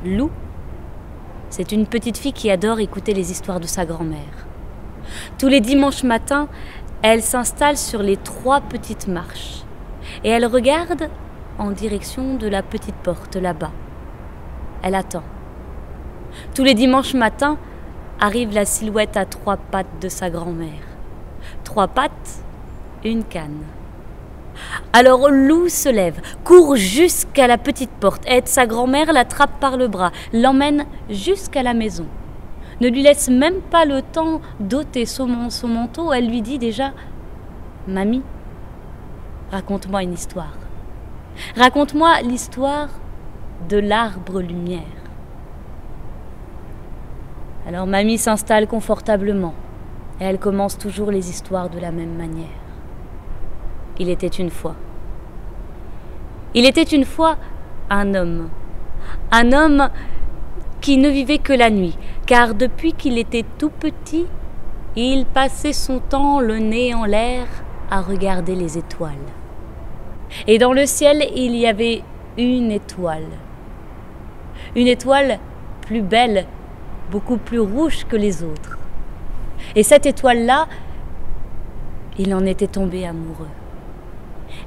Lou, c'est une petite fille qui adore écouter les histoires de sa grand-mère. Tous les dimanches matins, elle s'installe sur les 3 petites marches et elle regarde en direction de la petite porte là-bas. Elle attend. Tous les dimanches matins arrive la silhouette à 3 pattes de sa grand-mère. 3 pattes, une canne. Alors Lou se lève, court jusqu'à la petite porte, aide sa grand-mère, l'attrape par le bras, l'emmène jusqu'à la maison. Ne lui laisse même pas le temps d'ôter son manteau, elle lui dit déjà « Mamie, raconte-moi une histoire. Raconte-moi l'histoire de l'arbre lumière. » Alors Mamie s'installe confortablement et elle commence toujours les histoires de la même manière. Il était une fois. Il était une fois un homme qui ne vivait que la nuit, car depuis qu'il était tout petit, il passait son temps le nez en l'air à regarder les étoiles. Et dans le ciel, il y avait une étoile plus belle, beaucoup plus rouge que les autres. Et cette étoile-là, il en était tombé amoureux.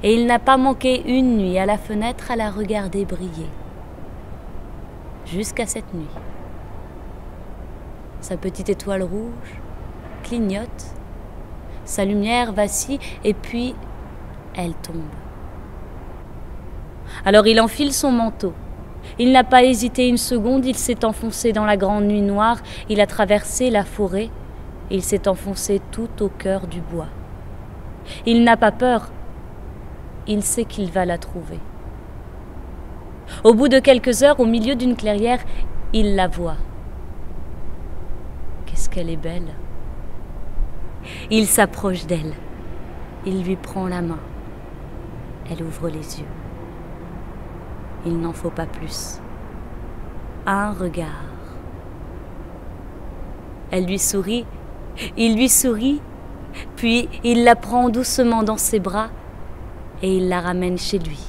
Et il n'a pas manqué une nuit à la fenêtre à la regarder briller. Jusqu'à cette nuit. Sa petite étoile rouge clignote, sa lumière vacille et puis elle tombe. Alors il enfile son manteau. Il n'a pas hésité une seconde, il s'est enfoncé dans la grande nuit noire, il a traversé la forêt, il s'est enfoncé tout au cœur du bois. Il n'a pas peur, il sait qu'il va la trouver. Au bout de quelques heures, au milieu d'une clairière, il la voit. Qu'est-ce qu'elle est belle! Il s'approche d'elle, il lui prend la main, elle ouvre les yeux. Il n'en faut pas plus. Un regard. Elle lui sourit, il lui sourit, puis il la prend doucement dans ses bras et il la ramène chez lui.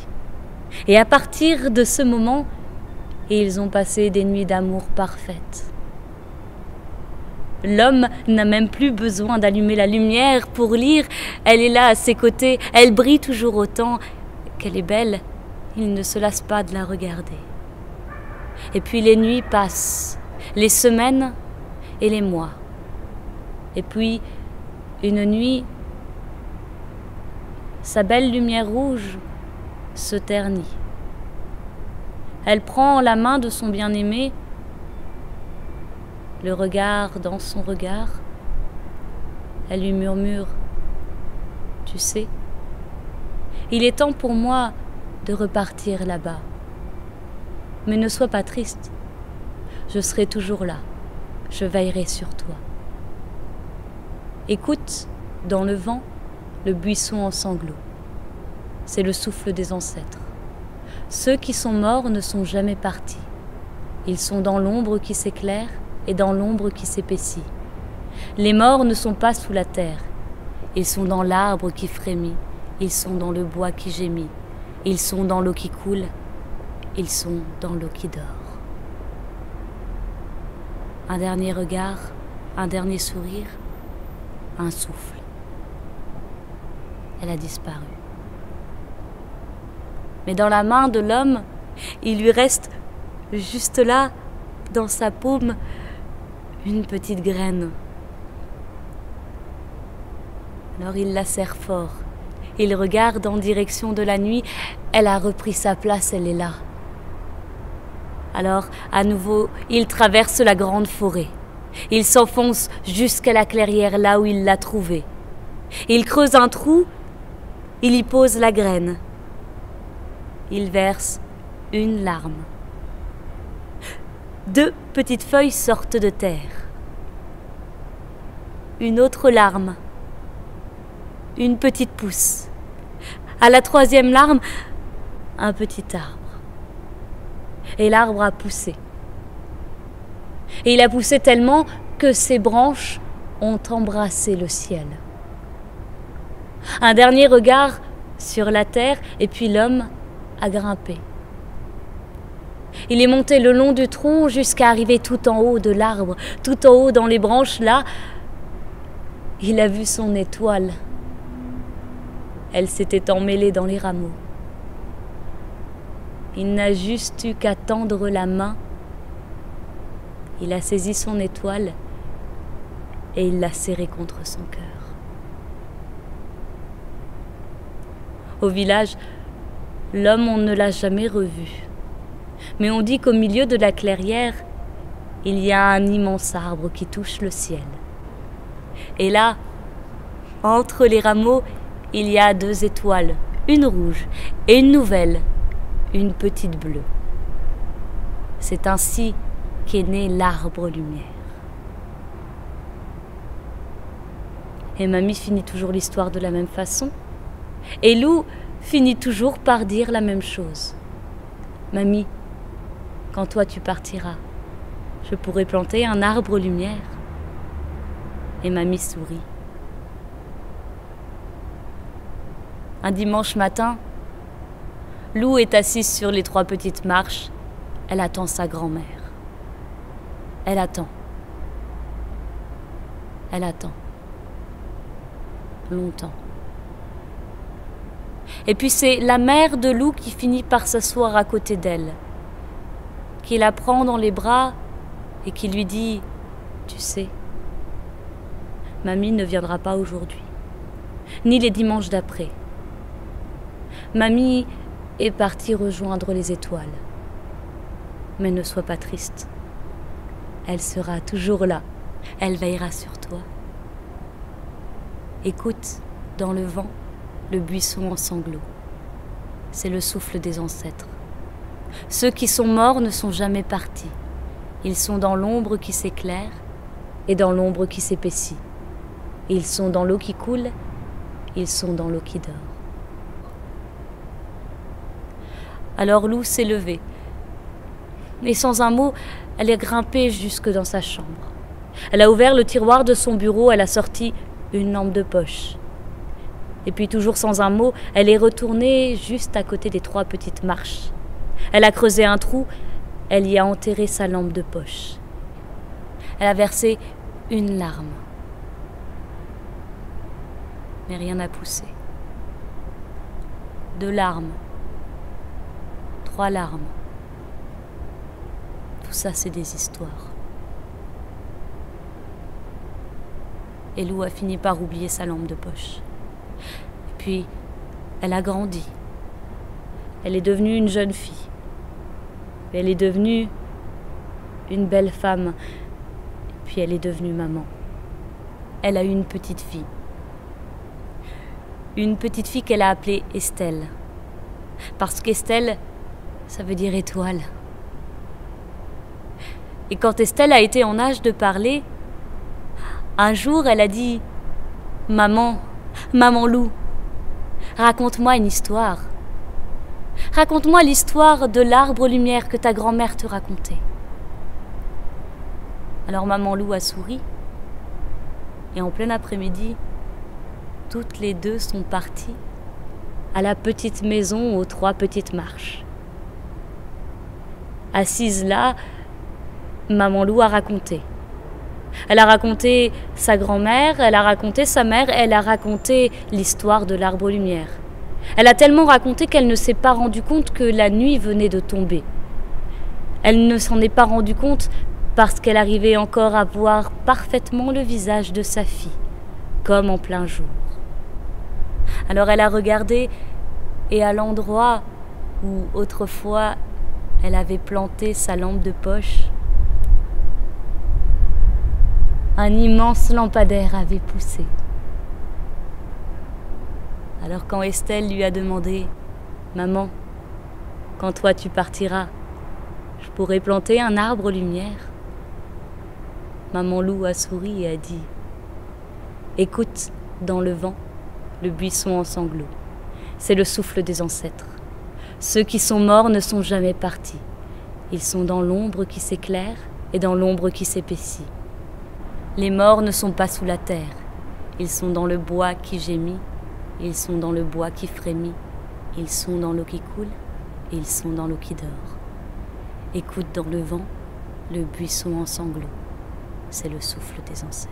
Et à partir de ce moment, ils ont passé des nuits d'amour parfaites. L'homme n'a même plus besoin d'allumer la lumière pour lire, elle est là à ses côtés, elle brille toujours autant qu'elle est belle. Il ne se lasse pas de la regarder. Et puis les nuits passent, les semaines et les mois. Et puis, une nuit, sa belle lumière rouge se ternit. Elle prend la main de son bien-aimé, le regard dans son regard. Elle lui murmure « Tu sais, il est temps pour moi de repartir là-bas. Mais ne sois pas triste, je serai toujours là, je veillerai sur toi. Écoute, dans le vent, le buisson en sanglots. C'est le souffle des ancêtres. Ceux qui sont morts ne sont jamais partis. Ils sont dans l'ombre qui s'éclaire et dans l'ombre qui s'épaissit. Les morts ne sont pas sous la terre. Ils sont dans l'arbre qui frémit. Ils sont dans le bois qui gémit. Ils sont dans l'eau qui coule, ils sont dans l'eau qui dort. Un dernier regard, un dernier sourire, un souffle. Elle a disparu. Mais dans la main de l'homme, il lui reste juste là, dans sa paume, une petite graine. Alors il la serre fort. Il regarde en direction de la nuit. Elle a repris sa place, elle est là. Alors, à nouveau, il traverse la grande forêt. Il s'enfonce jusqu'à la clairière, là où il l'a trouvée. Il creuse un trou, il y pose la graine. Il verse une larme. 2 petites feuilles sortent de terre. Une autre larme. Une petite pousse. À la 3e larme, un petit arbre. Et l'arbre a poussé. Et il a poussé tellement que ses branches ont embrassé le ciel. Un dernier regard sur la terre et puis l'homme a grimpé. Il est monté le long du tronc jusqu'à arriver tout en haut de l'arbre, tout en haut dans les branches là. Il a vu son étoile. Elle s'était emmêlée dans les rameaux. Il n'a juste eu qu'à tendre la main. Il a saisi son étoile et il l'a serrée contre son cœur. Au village, l'homme, on ne l'a jamais revu. Mais on dit qu'au milieu de la clairière, il y a un immense arbre qui touche le ciel. Et là, entre les rameaux, il y a 2 étoiles, une rouge et une nouvelle, une petite bleue. C'est ainsi qu'est né l'arbre lumière. Et mamie finit toujours l'histoire de la même façon. Et Lou finit toujours par dire la même chose. Mamie, quand toi tu partiras, je pourrai planter un arbre lumière. Et mamie sourit. Un dimanche matin, Lou est assise sur les 3 petites marches. Elle attend sa grand-mère. Elle attend. Elle attend. Longtemps. Et puis c'est la mère de Lou qui finit par s'asseoir à côté d'elle, qui la prend dans les bras et qui lui dit « Tu sais, mamie ne viendra pas aujourd'hui, ni les dimanches d'après. Mamie est partie rejoindre les étoiles. Mais ne sois pas triste. Elle sera toujours là. Elle veillera sur toi. Écoute, dans le vent, le buisson en sanglots. C'est le souffle des ancêtres. Ceux qui sont morts ne sont jamais partis. Ils sont dans l'ombre qui s'éclaire et dans l'ombre qui s'épaissit. Ils sont dans l'eau qui coule, ils sont dans l'eau qui dort. Alors Lou s'est levée. Et sans un mot, elle est grimpée jusque dans sa chambre. Elle a ouvert le tiroir de son bureau, elle a sorti une lampe de poche. Et puis toujours sans un mot, elle est retournée juste à côté des 3 petites marches. Elle a creusé un trou, elle y a enterré sa lampe de poche. Elle a versé une larme. Mais rien n'a poussé. 2 larmes. 3 larmes. Tout ça, c'est des histoires. Et Lou a fini par oublier sa lampe de poche. Et puis, elle a grandi. Elle est devenue une jeune fille. Elle est devenue une belle femme. Puis elle est devenue maman. Elle a eu une petite fille. Une petite fille qu'elle a appelée Estelle. Parce qu'Estelle, ça veut dire étoile. Et quand Estelle a été en âge de parler, un jour elle a dit « Maman, maman Lou, raconte-moi une histoire. Raconte-moi l'histoire de l'arbre lumière que ta grand-mère te racontait. » Alors maman Lou a souri. Et en plein après-midi, toutes les 2 sont parties à la petite maison aux 3 petites marches. Assise là, maman Lou a raconté. Elle a raconté sa grand-mère, elle a raconté sa mère, elle a raconté l'histoire de l'arbre lumière. Elle a tellement raconté qu'elle ne s'est pas rendue compte que la nuit venait de tomber. Elle ne s'en est pas rendue compte parce qu'elle arrivait encore à voir parfaitement le visage de sa fille, comme en plein jour. Alors elle a regardé et à l'endroit où autrefois elle avait planté sa lampe de poche, un immense lampadaire avait poussé. Alors quand Estelle lui a demandé « Maman, quand toi tu partiras, je pourrai planter un arbre lumière ?» Maman Lou a souri et a dit « Écoute, dans le vent, le buisson en sanglots. C'est le souffle des ancêtres. Ceux qui sont morts ne sont jamais partis. Ils sont dans l'ombre qui s'éclaire et dans l'ombre qui s'épaissit. Les morts ne sont pas sous la terre. Ils sont dans le bois qui gémit. Ils sont dans le bois qui frémit. Ils sont dans l'eau qui coule et ils sont dans l'eau qui dort. Écoute dans le vent le buisson en sanglots, c'est le souffle des ancêtres.